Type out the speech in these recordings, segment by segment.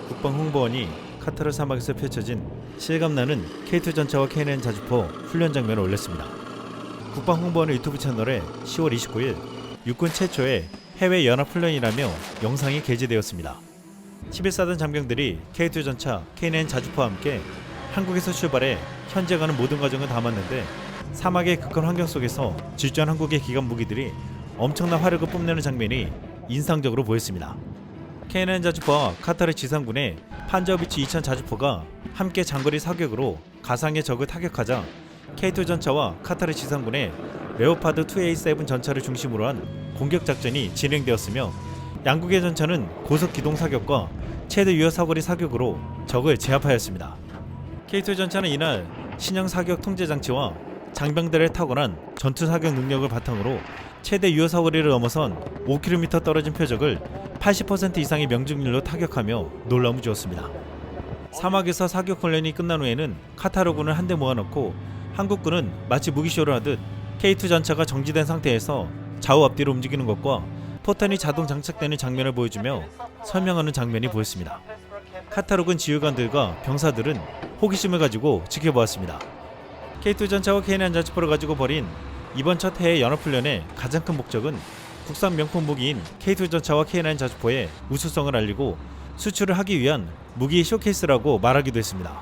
국방홍보원이 카타르 사막에서 펼쳐진 실감나는 K2 전차와 K9 자주포 훈련 장면을 올렸습니다. 국방홍보원의 유튜브 채널에 10월 29일 육군 최초의 해외 연합훈련이라며 영상이 게재되었습니다. 11사단 장병들이 K2 전차, K9 자주포와 함께 한국에서 출발해 현재 가는 모든 과정을 담았는데 사막의 극한 환경 속에서 질주한 한국의 기관 무기들이 엄청난 화력을 뽐내는 장면이 인상적으로 보였습니다. K9 자주포와 카타르 지상군의 판저비치 2000 자주포가 함께 장거리 사격으로 가상의 적을 타격하자 K2 전차와 카타르 지상군의 레오파드 2A7 전차를 중심으로 한 공격작전이 진행되었으며 양국의 전차는 고속 기동 사격과 최대 유효 사거리 사격으로 적을 제압하였습니다. K2 전차는 이날 신형 사격 통제 장치와 장병들의 탁월한 전투 사격 능력을 바탕으로 최대 유효 사거리를 넘어선 5km 떨어진 표적을 80% 이상의 명중률로 타격하며 놀라움을 주었습니다. 사막에서 사격 훈련이 끝난 후에는 카타르군을 한데 모아놓고 한국군은 마치 무기쇼를 하듯 K2 전차가 정지된 상태에서 좌우 앞뒤로 움직이는 것과 포탄이 자동 장착되는 장면을 보여주며 설명하는 장면이 보였습니다. 카타르군 지휘관들과 병사들은 호기심을 가지고 지켜보았습니다. K2 전차와 K9 자주포를 가지고 벌인 이번 첫 해외 연합훈련의 가장 큰 목적은 국산 명품 무기인 K2 전차와 K9 자주포의 우수성을 알리고 수출을 하기 위한 무기 쇼케이스라고 말하기도 했습니다.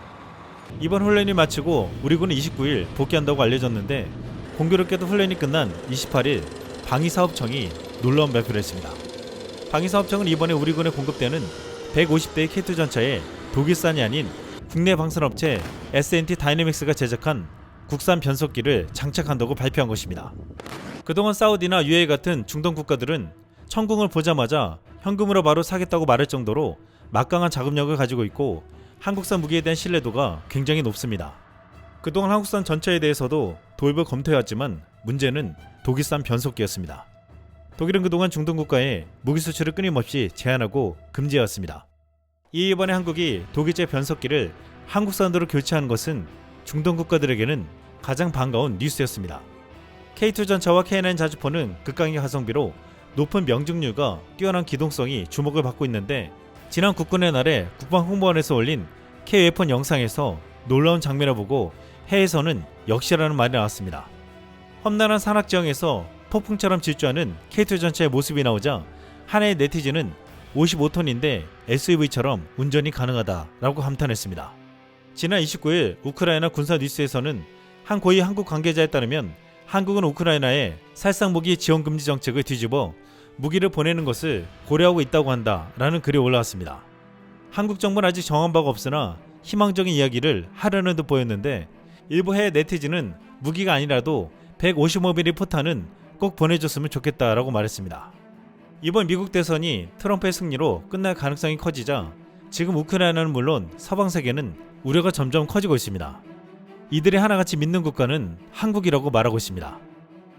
이번 훈련이 마치고 우리 군은 29일 복귀한다고 알려졌는데 공교롭게도 훈련이 끝난 28일 방위사업청이 놀라운 발표를 했습니다. 방위사업청은 이번에 우리 군에 공급되는 150대의 K2 전차에 독일산이 아닌 국내 방산업체 S&T 다이내믹스가 제작한 국산 변속기를 장착한다고 발표한 것입니다. 그동안 사우디나 UAE 같은 중동 국가들은 천궁을 보자마자 현금으로 바로 사겠다고 말할 정도로 막강한 자금력을 가지고 있고 한국산 무기에 대한 신뢰도가 굉장히 높습니다. 그동안 한국산 전차에 대해서도 도입을 검토해왔지만 문제는 독일산 변속기였습니다. 독일은 그동안 중동 국가에 무기 수출을 끊임없이 제한하고 금지해왔습니다. 이번에 한국이 독일제 변속기를 한국산으로 교체한 것은 중동 국가들에게는 가장 반가운 뉴스였습니다. K2 전차와 K9 자주포는 극강의 가성비로 높은 명중률과 뛰어난 기동성이 주목을 받고 있는데 지난 국군의 날에 국방홍보원에서 올린 K-웨폰 영상에서 놀라운 장면을 보고 해외에서는 역시라는 말이 나왔습니다. 험난한 산악지형에서 폭풍처럼 질주하는 K2 전차의 모습이 나오자 한 해의 네티즌은 55톤인데 SUV처럼 운전이 가능하다라고 감탄했습니다. 지난 29일 우크라이나 군사 뉴스에서는 한 고위 한국 관계자에 따르면 한국은 우크라이나에 살상무기 지원 금지 정책을 뒤집어 무기를 보내는 것을 고려하고 있다고 한다라는 글이 올라왔습니다. 한국 정부는 아직 정한 바가 없으나 희망적인 이야기를 하려는 듯 보였는데 일부 해외 네티즌은 무기가 아니라도 155mm 포탄은 꼭 보내줬으면 좋겠다라고 말했습니다. 이번 미국 대선이 트럼프의 승리로 끝날 가능성이 커지자 지금 우크라이나는 물론 서방 세계는 우려가 점점 커지고 있습니다. 이들이 하나같이 믿는 국가는 한국이라고 말하고 있습니다.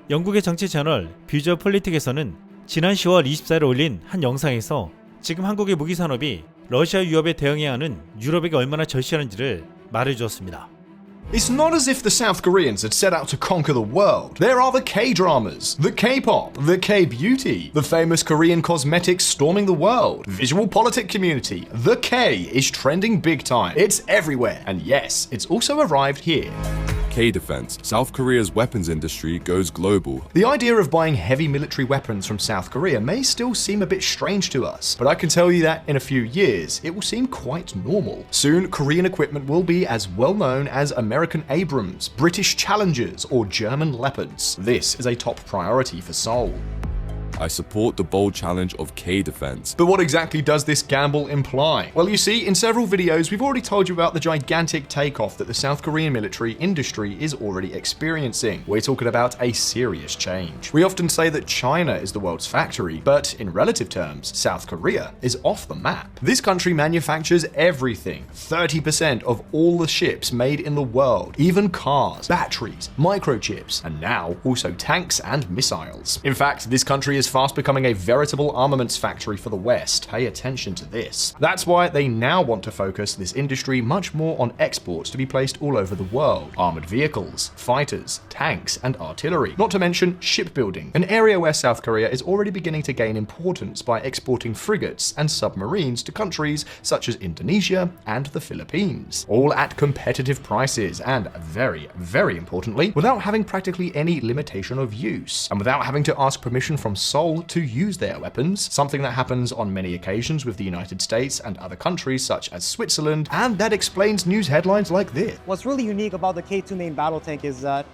영국의 정치 채널 뷰저 폴리틱에서는 지난 10월 24일 올린 한 영상에서 지금 한국의 무기 산업이 러시아 위협에 대응해야 하는 유럽에게 얼마나 절실한지를 말해주었습니다. It's not as if the South Koreans had set out to conquer the world. There are the K-dramas, the K-pop, the K-beauty, the famous Korean cosmetics storming the world, visual politic community. The K is trending big time. It's everywhere. And yes, it's also arrived here. K-Defense, South Korea's weapons industry goes global. The idea of buying heavy military weapons from South Korea may still seem a bit strange to us, but I can tell you that in a few years, it will seem quite normal. Soon, Korean equipment will be as well known as American Abrams, British Challengers, or German Leopards. This is a top priority for Seoul. I support the bold challenge of K-Defense. But what exactly does this gamble imply? Well, you see, in several videos, we've already told you about the gigantic takeoff that the South Korean military industry is already experiencing. We're talking about a serious change. We often say that China is the world's factory, but in relative terms, South Korea is off the map. This country manufactures everything. 30% of all the ships made in the world, even cars, batteries, microchips, and now also tanks and missiles. In fact, this country is is fast becoming a veritable armaments factory for the West. Pay attention to this. That's why they now want to focus this industry much more on exports to be placed all over the world. Armored vehicles, fighters, tanks, and artillery. Not to mention shipbuilding, an area where South Korea is already beginning to gain importance by exporting frigates and submarines to countries such as Indonesia and the Philippines. All at competitive prices and, very, very importantly, without having practically any limitation of use, and without having to ask permission from Seoul to use their weapons, something that happens on many occasions with the United States and other countries such as Switzerland, and that explains news headlines like this. What's really unique about the K2 main battle tank is that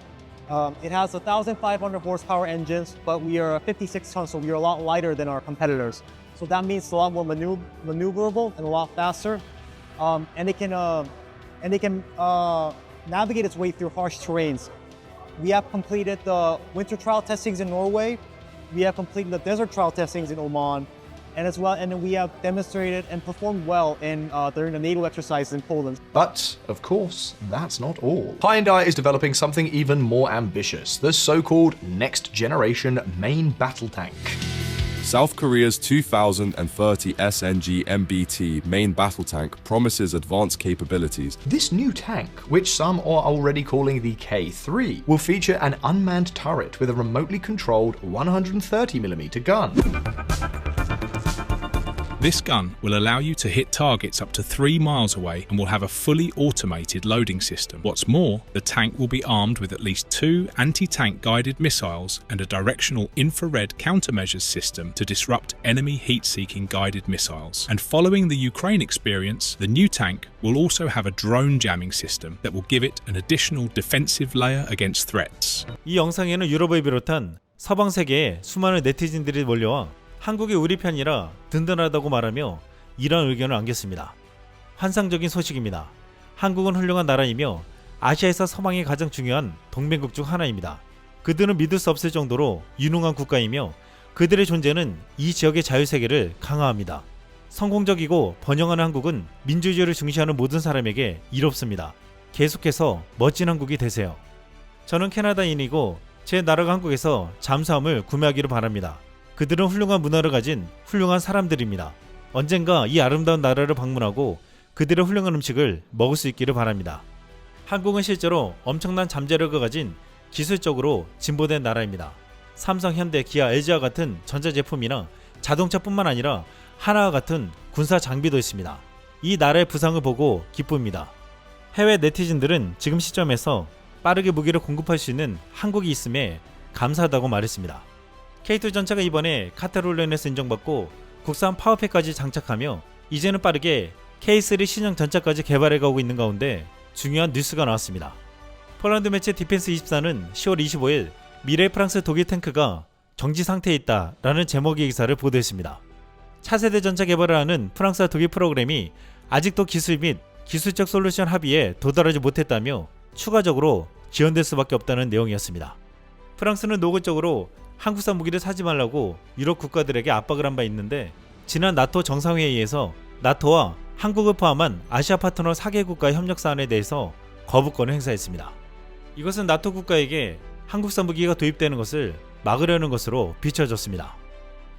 it has 1,500 horsepower engines, but we are 56 tons, so we are a lot lighter than our competitors. So that means it's a lot more maneuverable and a lot faster, and it can navigate its way through harsh terrains. We have completed the winter trial testings in Norway. We have completed the desert trial testings in Oman, and then we have demonstrated and performed well during the NATO exercise in Poland. But, of course, that's not all. Hyundai is developing something even more ambitious, the so-called next-generation main battle tank. South Korea's 2030 SNG MBT main battle tank promises advanced capabilities. This new tank, which some are already calling the K3, will feature an unmanned turret with a remotely controlled 130mm gun. This gun will allow you to hit targets up to 3 miles away and will have a fully automated loading system. What's more, the tank will be armed with at least 2 anti-tank guided missiles and a directional infrared countermeasures system to disrupt enemy heat-seeking guided missiles. And following the Ukraine experience, the new tank will also have a drone jamming system that will give it an additional defensive layer against threats. 이 영상에는 유럽을 비롯한 서방 세계의 수많은 네티즌들이 몰려와 한국이 우리 편이라 든든하다고 말하며 이런 의견을 남겼습니다. 환상적인 소식입니다. 한국은 훌륭한 나라이며 아시아에서 서방이 가장 중요한 동맹국 중 하나입니다. 그들은 믿을 수 없을 정도로 유능한 국가이며 그들의 존재는 이 지역의 자유세계를 강화합니다. 성공적이고 번영하는 한국은 민주주의를 중시하는 모든 사람에게 이롭습니다. 계속해서 멋진 한국이 되세요. 저는 캐나다인이고 제 나라가 한국에서 잠수함을 구매하기를 바랍니다. 그들은 훌륭한 문화를 가진 훌륭한 사람들입니다. 언젠가 이 아름다운 나라를 방문하고 그들의 훌륭한 음식을 먹을 수 있기를 바랍니다. 한국은 실제로 엄청난 잠재력을 가진 기술적으로 진보된 나라입니다. 삼성, 현대, 기아, LG와 같은 전자제품이나 자동차뿐만 아니라 하나와 같은 군사 장비도 있습니다. 이 나라의 부상을 보고 기쁩니다. 해외 네티즌들은 지금 시점에서 빠르게 무기를 공급할 수 있는 한국이 있음에 감사하다고 말했습니다. K2 전차가 이번에 카타르로 인해서 인정받고 국산 파워팩까지 장착하며 이제는 빠르게 K3 신형 전차까지 개발해가고 있는 가운데 중요한 뉴스가 나왔습니다. 폴란드 매체 디펜스24는 10월 25일 미래 프랑스 독일 탱크가 정지 상태에 있다 라는 제목의 기사를 보도했습니다. 차세대 전차 개발을 하는 프랑스와 독일 프로그램이 아직도 기술 및 기술적 솔루션 합의에 도달하지 못했다며 추가적으로 지연될 수밖에 없다는 내용이었습니다. 프랑스는 노골적으로 한국산 무기를 사지 말라고 유럽 국가들에게 압박을 한 바 있는데 지난 나토 정상회의에서 나토와 한국을 포함한 아시아 파트너 4개국과의 협력 사안에 대해서 거부권을 행사했습니다. 이것은 나토 국가에게 한국산 무기가 도입되는 것을 막으려는 것으로 비춰졌습니다.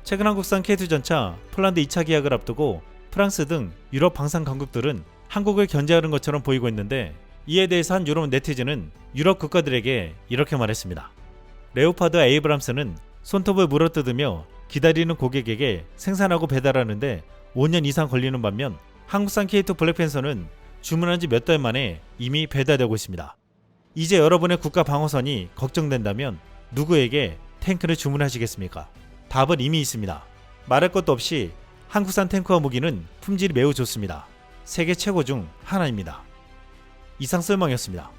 최근 한국산 K2 전차 폴란드 2차 계약을 앞두고 프랑스 등 유럽 방산 강국들은 한국을 견제하는 것처럼 보이고 있는데 이에 대해서 한 유럽 네티즌은 유럽 국가들에게 이렇게 말했습니다. 레오파드와 에이브람스는 손톱을 물어뜯으며 기다리는 고객에게 생산하고 배달하는데 5년 이상 걸리는 반면 한국산 K2 블랙팬서는 주문한 지 몇 달 만에 이미 배달되고 있습니다. 이제 여러분의 국가 방어선이 걱정된다면 누구에게 탱크를 주문하시겠습니까? 답은 이미 있습니다. 말할 것도 없이 한국산 탱크와 무기는 품질이 매우 좋습니다. 세계 최고 중 하나입니다. 이상 썰망이었습니다.